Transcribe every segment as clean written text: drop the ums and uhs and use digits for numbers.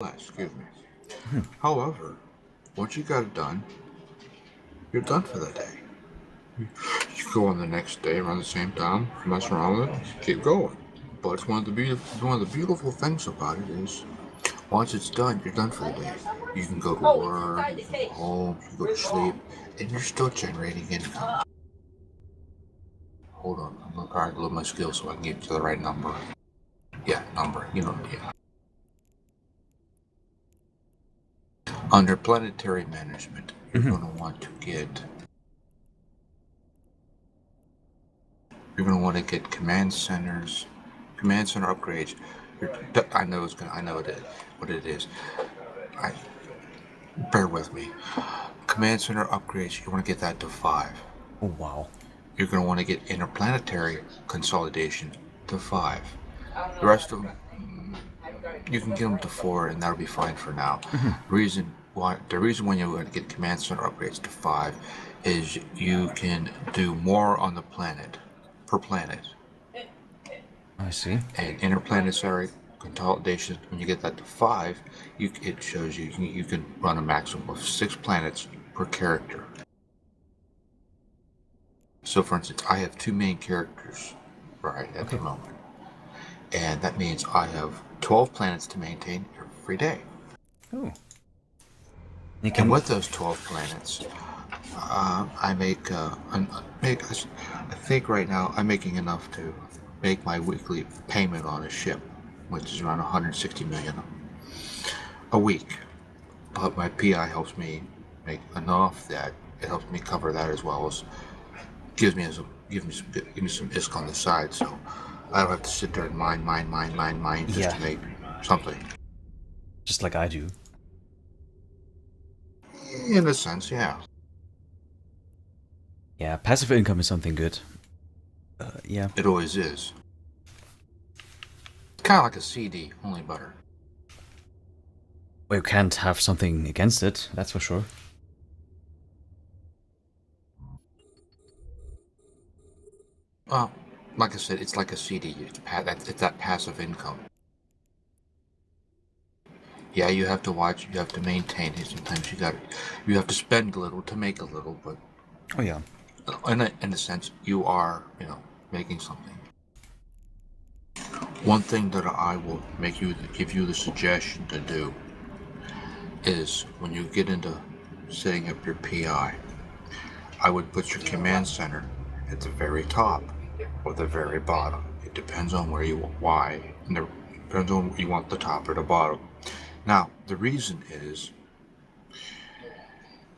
Excuse me. However, once you got it done, you're done for the day. You go on the next day around the same time, mess around with it, keep going. But it's one of the beautiful things about it is once it's done, you're done for the day. You can go to work, you can go home, you can go to sleep, and you're still generating income. Hold on, I'm gonna try to load my skills so I can get to the right number. Yeah, number, yeah. Under planetary management, you're going to want to get command center upgrades. I know what it is. Bear with me. Command center upgrades, you want to get that to 5. Oh, wow. You're going to want to get interplanetary consolidation to 5. The rest of them, you can get them to 4, and that'll be fine for now. The reason when you're going to get command center upgrades to 5 is you can do more on the planet, per planet. I see. And interplanetary consolidation, when you get that to 5, it shows you can run a maximum of 6 planets per character. So, for instance, I have 2 main characters right at the moment, and that means I have 12 planets to maintain every day. Oh. And with those 12 planets, I think right now I'm making enough to make my weekly payment on a ship, which is around 160 million a week. But my PI helps me make enough that it helps me cover that, as well as give me some ISK on the side, so I don't have to sit there and mine just to make something. Just like I do. In a sense, yeah. Yeah, passive income is something good. Yeah. It always is. It's kind of like a CD, only better. Well, you can't have something against it, that's for sure. Well, like I said, it's like a CD. It's that passive income. Yeah, you have to watch, you have to maintain it. Sometimes you have to spend a little to make a little, but... Oh, yeah. In a sense, you are, making something. One thing that I will give you the suggestion to do is when you get into setting up your PI, I would put your command center at the very top or the very bottom. It depends on where you want the top or the bottom. Now, the reason is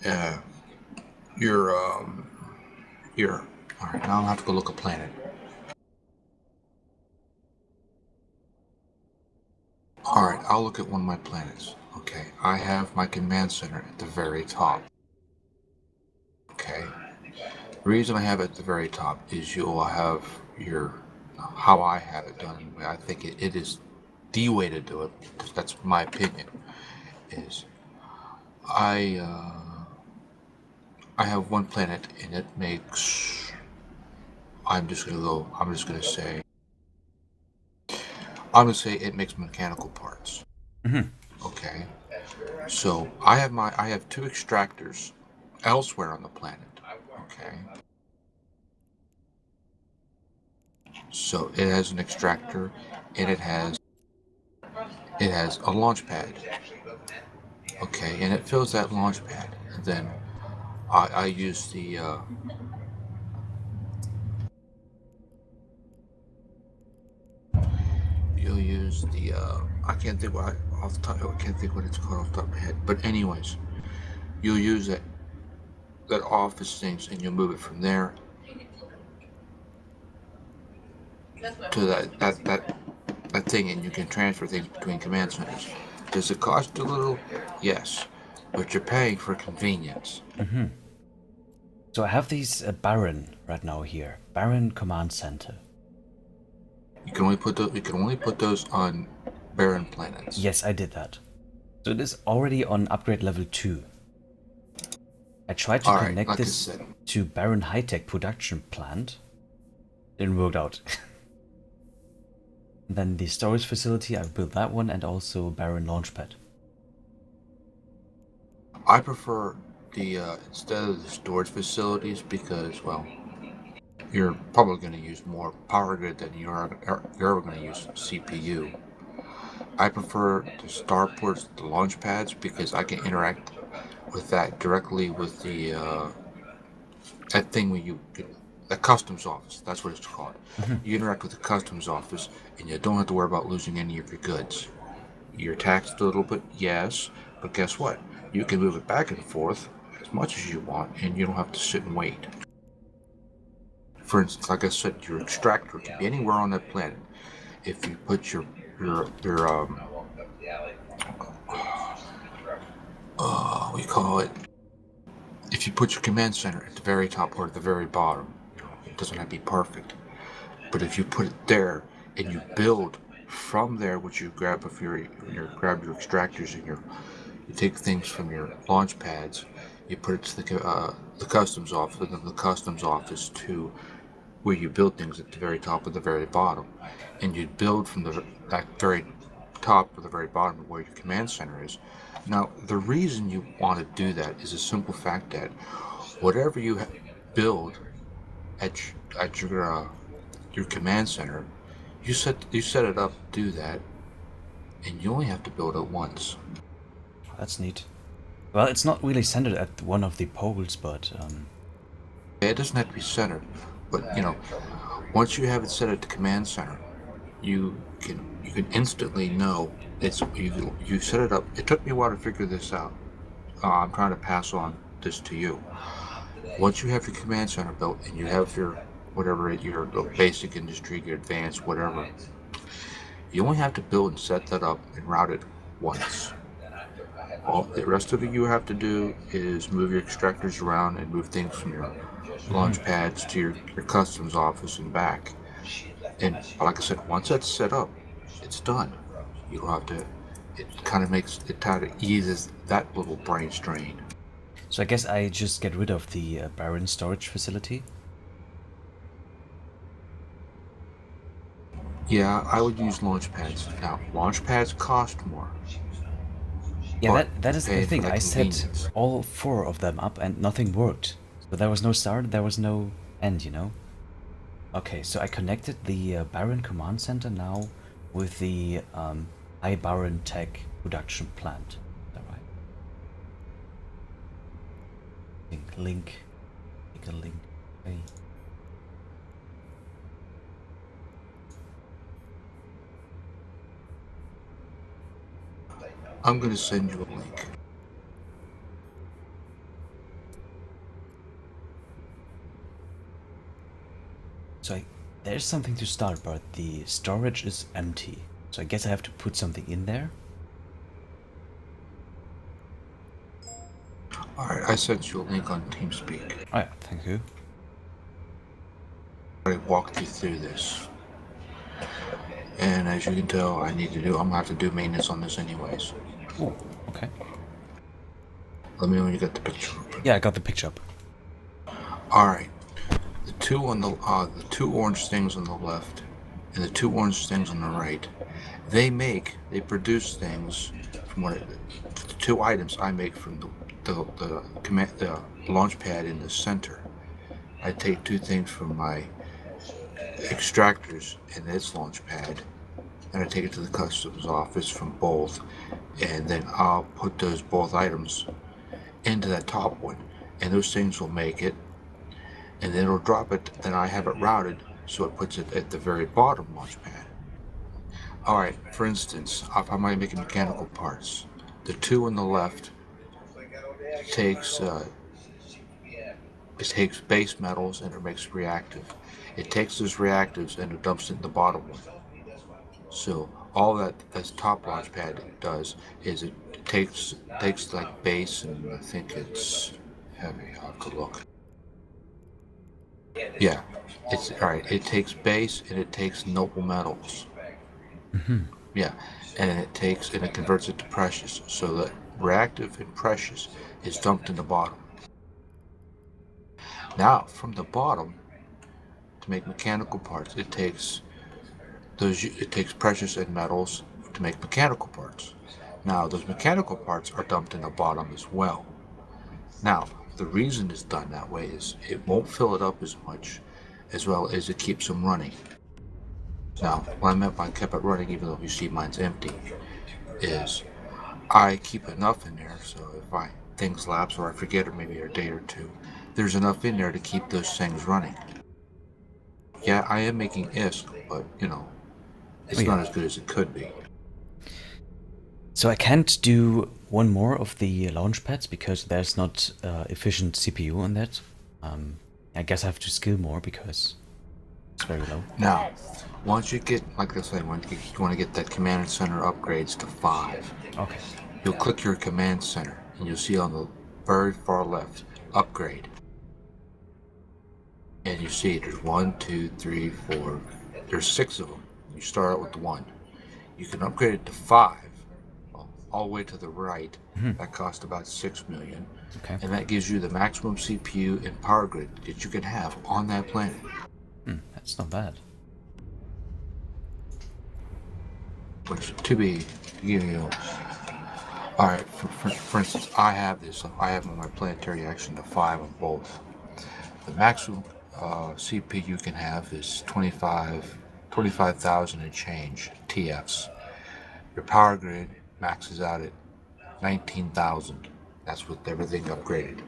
alright, now I'll have to go look a planet. Alright, I'll look at one of my planets. Okay, I have my command center at the very top. Okay, the reason I have it at the very top is you will have how I have it done. I think it is the way to do it, because that's my opinion, is I have one planet and it makes, I'm just gonna say it makes mechanical parts. Okay, so I have 2 extractors elsewhere on the planet. Okay, so it has an extractor and it has a launch pad. Okay, and it fills that launch pad, and then I use the you'll use the I can't think what it's called off the top of my head. But anyways, you'll use that office things, and you'll move it from there to that thing, and you can transfer things between command centers. Does it cost a little? Yes, but you're paying for convenience. So I have these Baron right now here. Baron Command Center. You can only put those on barren planets. Yes, I did that. So it is already on upgrade level 2. I tried to connect this to Baron High-Tech Production Plant. Didn't work out. Then the storage facility, I've built that one, and also Baron Launchpad. I prefer the instead of the storage facilities because, well, you're probably going to use more power grid than you're ever going to use CPU. I prefer the starports, the launch pads, because I can interact with that directly with the that thing where the customs office. That's what it's called. You interact with the customs office, and you don't have to worry about losing any of your goods. You're taxed a little bit, yes, but guess what? You can move it back and forth as much as you want, and you don't have to sit and wait. For instance, like I said, your extractor can be anywhere on that planet. If you put your we call it, if you put your command center at the very top or at the very bottom, it doesn't have to be perfect. But if you put it there and you build from there, which you grab if you grab your extractors and you take things from your launch pads, you put it to the customs office, and then the customs office to where you build things at the very top or the very bottom, and you build from that very top or the very bottom of where your command center is. Now, the reason you want to do that is a simple fact that whatever you build at your command center, you set it up to do that, and you only have to build it once. That's neat. Well, it's not really centered at one of the poles, but It doesn't have to be centered, but once you have it set at the command center, you can instantly know it's you set it up. It took me a while to figure this out. I'm trying to pass on this to you. Once you have your command center built and you have your whatever your basic industry, your advanced, whatever, you only have to build and set that up and route it once. All the rest of it you have to do is move your extractors around and move things from your launch pads to your customs office and back. And like I said, once that's set up, it's done. You don't have to. It kind of eases that little brain strain. So I guess I just get rid of the barren storage facility. Yeah, I would use launch pads. Now, launch pads cost more. Yeah, that is the thing. I set all 4 of them up and nothing worked. So there was no start, there was no end, Okay, so I connected the Barren Command Center now with the Barren Tech production plant. Is that right? Link. Take a link. Okay. I'm going to send you a link. So there's something to start, but the storage is empty. So I guess I have to put something in there. Alright, I sent you a link on TeamSpeak. Alright, thank you. I walked you through this. And as you can tell, I'm going to have to do maintenance on this anyways. Oh, okay. Let me know when you got the picture up. Yeah, I got the picture up. Alright. The two orange things on the left and the 2 orange things on the right, they produce things from the 2 items I make from the launch pad in the center. I take 2 things from my extractors in its launch pad, and I take it to the customs office from both, and then I'll put those both items into that top one, and those things will make it, and then it'll drop it, then I have it routed so it puts it at the very bottom launch pad. Alright, for instance, if I might make mechanical parts, the 2 on the left takes base metals and it makes reactive. It takes those reactives and it dumps it in the bottom one. So all that this top launch pad does is it takes like base, and I think it's heavy. I'll have to look. Yeah, it's alright. It takes base and it takes noble metals. Yeah, and it converts it to precious. So that reactive and precious is dumped in the bottom. Now, from the bottom, to make mechanical parts, it takes precious and metals to make mechanical parts. Now, those mechanical parts are dumped in the bottom as well. Now, the reason it's done that way is it won't fill it up as much, as well as it keeps them running. Now, what I meant by kept it running, even though you see mine's empty, is I keep enough in there, so if things lapse or I forget or maybe a day or two, there's enough in there to keep those things running. Yeah, I am making ifs, but, it's not as good as it could be. So I can't do one more of the launch pads because there's not efficient CPU on that. I guess I have to skill more because it's very low. Now, once you get, like I said, when you want to get that command center upgrades to 5, okay, you'll click your command center and you'll see on the very far left, upgrade. And you see there's 1, 2, 3, 4, there's 6 of them. You start out with 1. You can upgrade it to 5, all the way to the right. That costs about 6 million. Okay. And that gives you the maximum CPU and power grid that you can have on that planet. That's not bad. Which, to be, alright, for instance, I have on my planetary action to 5 on both. The maximum CPU you can have is 25,000 and change TFs. Your power grid maxes out at 19,000. That's with everything upgraded.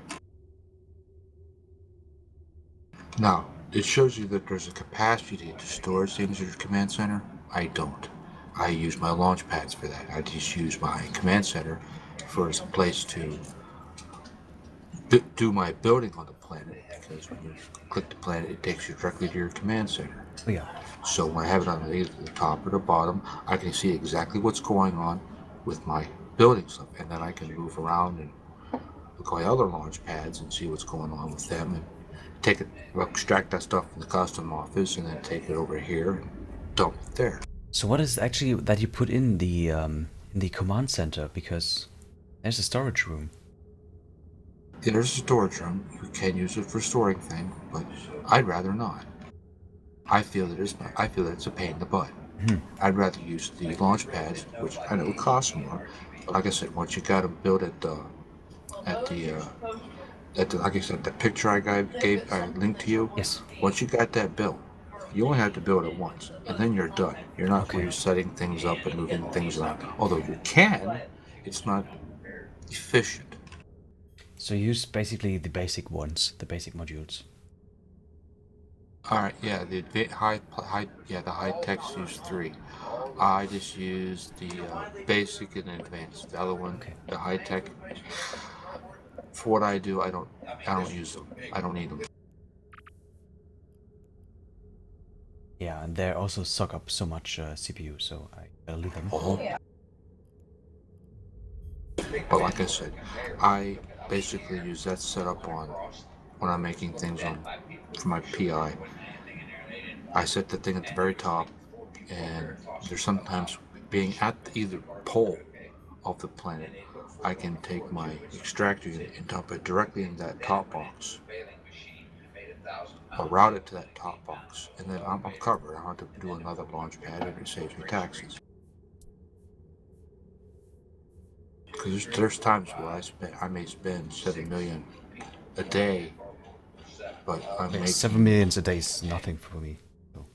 Now, it shows you that there's a capacity to store things in your command center. I don't. I use my launch pads for that. I just use my command center for a place to do my building on the planet, because when you click the planet, it takes you directly to your command center. Yeah. So when I have it on either the top or the bottom, I can see exactly what's going on with my building stuff, and then I can move around and look at my other launch pads and see what's going on with them, and extract that stuff from the custom office, and then take it over here and dump it there. So what is actually that you put in the command center? Because there's a storage room. Yeah, there's a storage room. You can use it for storing things, but I'd rather not. I feel that it's a pain in the butt. I'd rather use the launch pads, which I know cost more. But like I said, once you got them built at the like I said, the picture I linked to you. Yes. Once you got that built, you only have to build it once, and then you're done. You're not setting things up and moving things around. Although you can, it's not efficient. So you use basically the basic ones, the basic modules. All right, yeah, the high techs use 3. I just use the basic and advanced. The other one, the high tech. For what I do, I don't use them. I don't need them. Yeah, and they also suck up so much CPU, so I'll leave them. But like I said, I basically use that setup on when I'm making things for my PI. I set the thing at the very top, and there's sometimes being at either pole of the planet, I can take my extractor unit and dump it directly in that top box. I'll route it to that top box, and then I'm covered. I don't have to do another launch pad, and it saves me taxes. Because there's times where I may spend 7 million a day, but I'm making 7 million a day is nothing for me. So.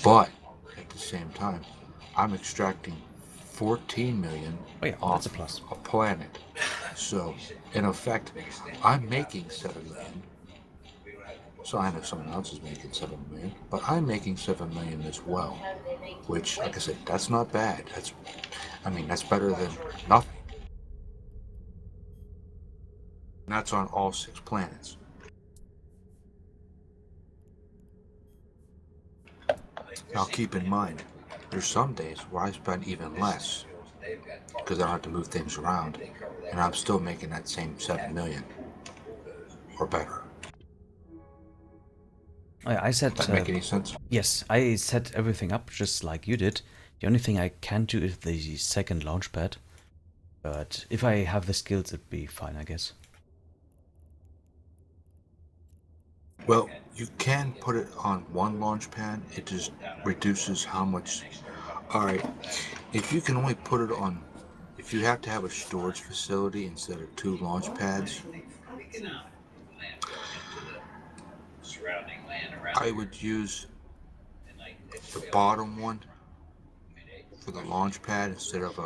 But at the same time, I'm extracting 14 million off that's a planet. So in effect, I'm making 7 million. So I know someone else is making 7 million, but I'm making 7 million as well. Which, like I said, that's not bad. That's better than nothing. And that's on all 6 planets. Now keep in mind, there's some days where I spend even less because I don't have to move things around, and I'm still making that same 7 million or better. I set. Does that make any sense? Yes, I set everything up just like you did. The only thing I can't do is the second launch pad, but if I have the skills, it'd be fine, I guess. Well, you can put it on one launch pad. It just reduces how much. Alright, if you if you have to have a storage facility instead of 2 launch pads, I would use the bottom one for the launch pad instead of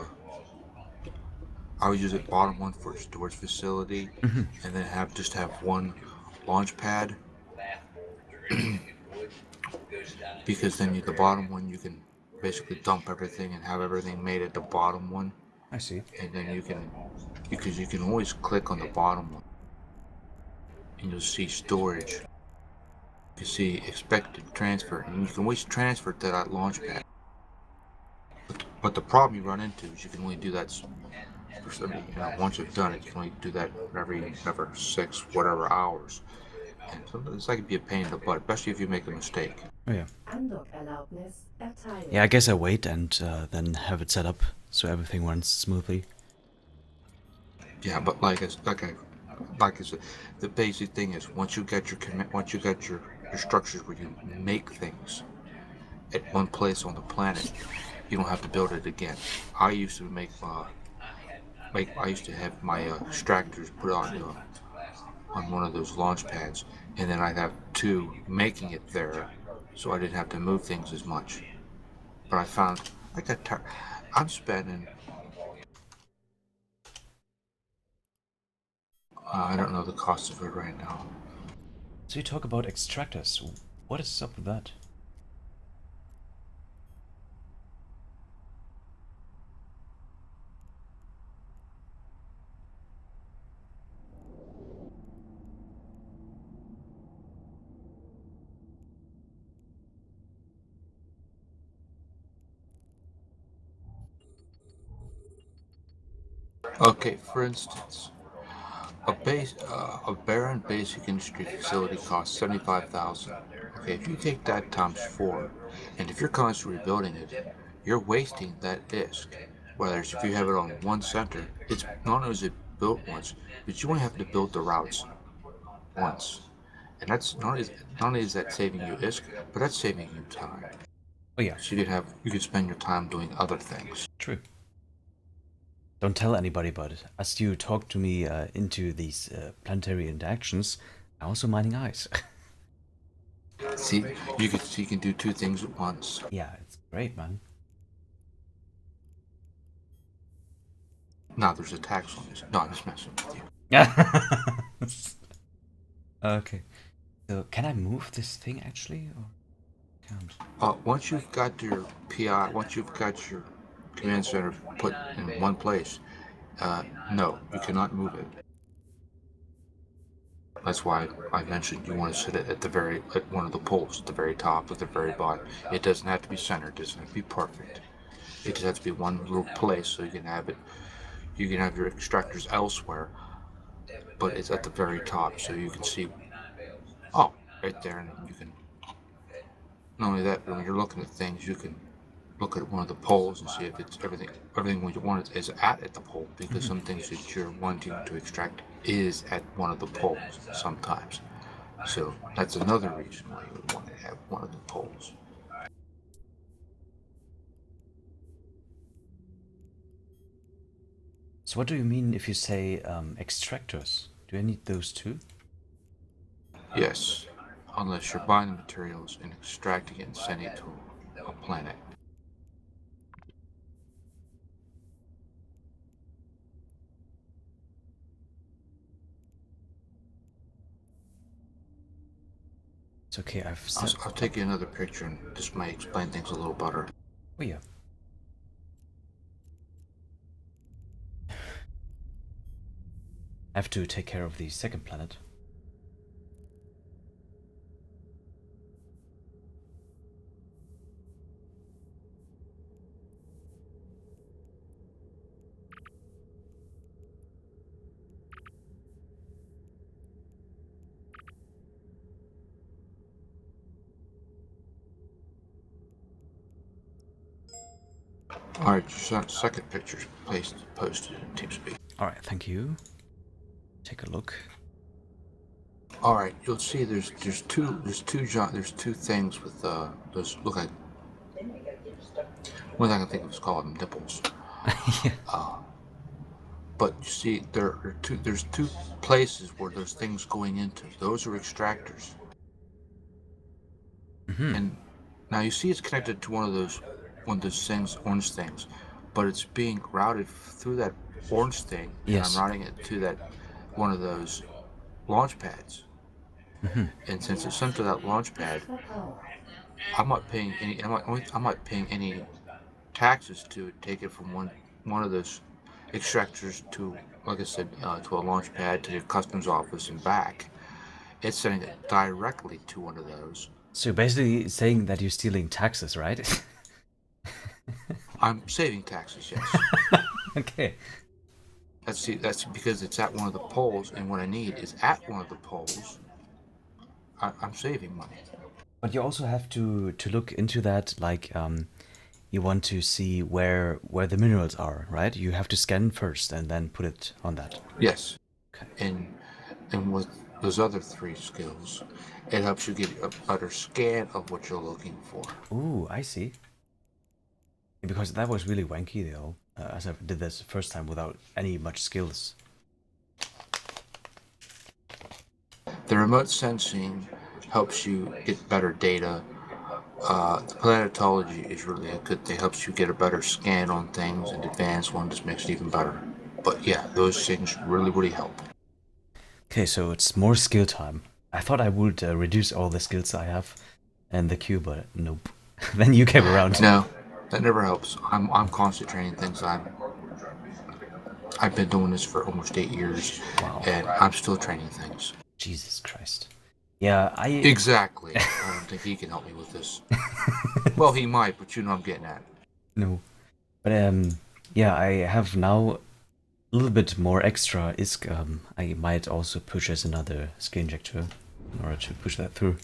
I would use the bottom one for a storage facility, and then just have one launch pad, because then the bottom one you can basically dump everything and have everything made at the bottom one. I see. And then you can always click on the bottom one, and you'll see storage. You see expected transfer, and you can always transfer to that launch pad. But the problem you run into is you can only do that. Once you've done it, you can only do that every 6 whatever hours, and sometimes that can be a pain in the butt, especially if you make a mistake. Oh yeah. Yeah, I guess I wait and then have it set up so everything runs smoothly. Yeah, but like I said, the basic thing is once you get your structures where you make things at one place on the planet, you don't have to build it again. I used to I used to have my extractors put on one of those launch pads, and then I'd have 2 making it there, so I didn't have to move things as much. But I found I got tired. I'm spending I don't know the cost of it right now. So you talk about extractors. What is up with that? Okay, for instance, a barren basic industry facility costs 75,000. Okay, if you take that times 4, and if you're constantly rebuilding it, you're wasting that disk. Whereas if you have it on one center, it's not only is it built once, but you only have to build the routes once, and that's not only is that saving you disk, but that's saving you time. Oh yeah. So you could spend your time doing other things. True. Don't tell anybody about it. As you talk to me into these planetary interactions, I'm also mining ice. See, you can do 2 things at once. Yeah, it's great, man. Now there's a tax on this. No, I'm just messing with you. Okay. So can I move this thing actually, or can't? Once you've got your PI, once you've got your command center put in one place, no, you cannot move it. That's why I mentioned you want to set it at one of the poles, at the very top, at the very bottom. It doesn't have to be centered. It doesn't have to be perfect. It just has to be one little place, so you can have it. You can have your extractors elsewhere, but it's at the very top, so you can see. Oh, right there, and you can. Not only that, but when you're looking at things, you can look at one of the poles and see if it's everything what you want is at the pole, because some things that you're wanting to extract is at one of the poles sometimes. So that's another reason why you would want to have one of the poles. So what do you mean if you say extractors? Do I need those too? Yes, unless you're buying the materials and extracting it and sending it to a planet. It's okay, I'll take you another picture, and this might explain things a little better. Oh yeah. I have to take care of the second planet. Alright, your second picture's posted in TeamSpeak. Alright, thank you. Take a look. Alright, you'll see there's two things with those look like one thing I can think of is called nipples. Yeah. But you see, there's two places where those things going into. Those are extractors. And now you see it's connected to one of those things, orange things, but it's being routed through that orange thing, and Yes. I'm routing it to that one of those launch pads. And since it's sent to that launch pad, I'm not paying any taxes to take it from one of those extractors to, like I said, to a launch pad, to the customs office and back. It's sending it directly to one of those. So you're basically saying that you're stealing taxes, right? I'm saving taxes, yes. Okay. That's because it's at one of the poles, and what I need is at one of the poles. I'm saving money. But you also have to look into that, like you want to see where the minerals are, right? You have to scan first and then put it on that. Yes. Okay. And with those other 3 skills, it helps you get a better scan of what you're looking for. Ooh, I see. Because that was really wanky though, as I did this the first time without any much skills. The remote sensing helps you get better data. The planetology is really a good thing. It helps you get a better scan on things, and the advanced one just makes it even better. But yeah, those things really, really help. Okay, so it's more skill time. I thought I would reduce all the skills I have in the queue, but nope. Then you came around. No, that never helps. I'm constantly training things. I've been doing this for almost 8 years, and I'm still training things. Jesus Christ. Yeah, Exactly. I don't think he can help me with this. Well, he might, but you know I'm getting at. No. But yeah, I have now a little bit more extra ISK. I might also purchase another skill injector in order to push that through.